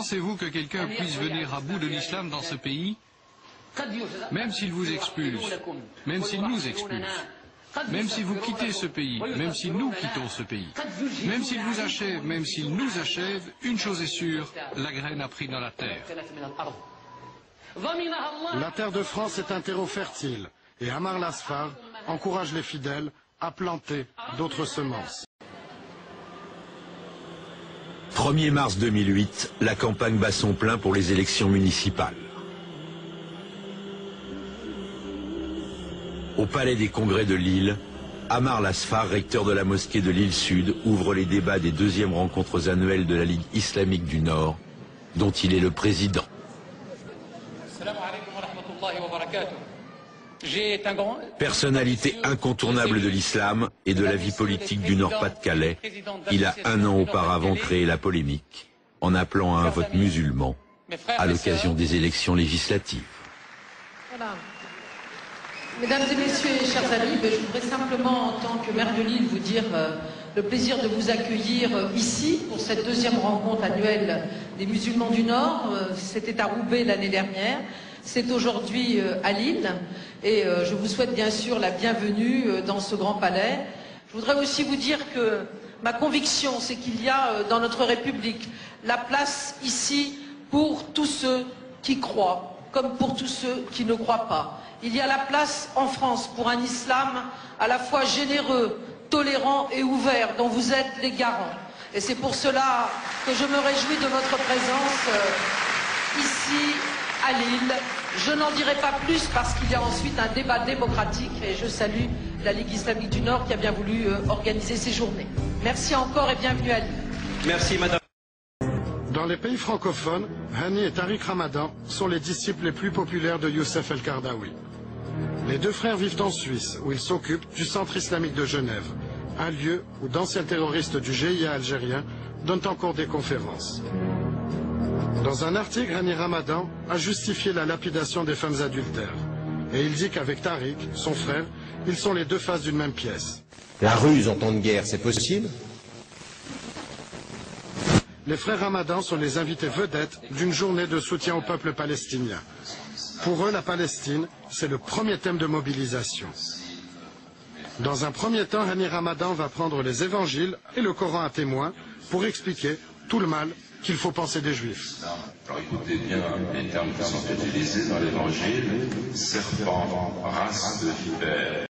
Pensez-vous que quelqu'un puisse venir à bout de l'islam dans ce pays, même s'il vous expulse, même s'il nous expulse, même si vous quittez ce pays, même si nous quittons ce pays, même s'il vous achève, même s'il nous achève, une chose est sûre, la graine a pris dans la terre. La terre de France est un terreau fertile et Amar Lasfar encourage les fidèles à planter d'autres semences. 1er mars 2008, la campagne bat son plein pour les élections municipales. Au Palais des Congrès de Lille, Amar Lasfar, recteur de la mosquée de Lille Sud, ouvre les débats des deuxièmes rencontres annuelles de la Ligue islamique du Nord, dont il est le président. Personnalité incontournable de l'islam et de la vie politique du Nord-Pas-de-Calais, il a un an auparavant créé la polémique en appelant à un vote musulman à l'occasion des élections législatives. Voilà. Mesdames et messieurs et chers amis, je voudrais simplement, en tant que maire de Lille, vous dire le plaisir de vous accueillir ici pour cette deuxième rencontre annuelle des musulmans du Nord. C'était à Roubaix l'année dernière, c'est aujourd'hui à Lille et je vous souhaite bien sûr la bienvenue dans ce grand palais. Je voudrais aussi vous dire que ma conviction, c'est qu'il y a dans notre République la place ici pour tous ceux qui croient, comme pour tous ceux qui ne croient pas. Il y a la place en France pour un islam à la fois généreux, tolérant et ouvert, dont vous êtes les garants. Et c'est pour cela que je me réjouis de votre présence ici à Lille. Je n'en dirai pas plus parce qu'il y a ensuite un débat démocratique et je salue la Ligue islamique du Nord qui a bien voulu organiser ces journées. Merci encore et bienvenue à Lille. Merci madame. Dans les pays francophones, Hani et Tariq Ramadan sont les disciples les plus populaires de Youssef El-Kardaoui. Les deux frères vivent en Suisse, où ils s'occupent du Centre islamique de Genève, un lieu où d'anciens terroristes du GIA algérien donnent encore des conférences. Dans un article, Hani Ramadan a justifié la lapidation des femmes adultères. Et il dit qu'avec Tariq, son frère, ils sont les deux faces d'une même pièce. La ruse en temps de guerre, c'est possible? Les frères Ramadan sont les invités vedettes d'une journée de soutien au peuple palestinien. Pour eux, la Palestine, c'est le premier thème de mobilisation. Dans un premier temps, Hani Ramadan va prendre les évangiles et le Coran à témoin pour expliquer tout le mal qu'il faut penser des Juifs. Alors écoutez bien les termes qui sont utilisés dans l'évangile: serpent, race de vipère.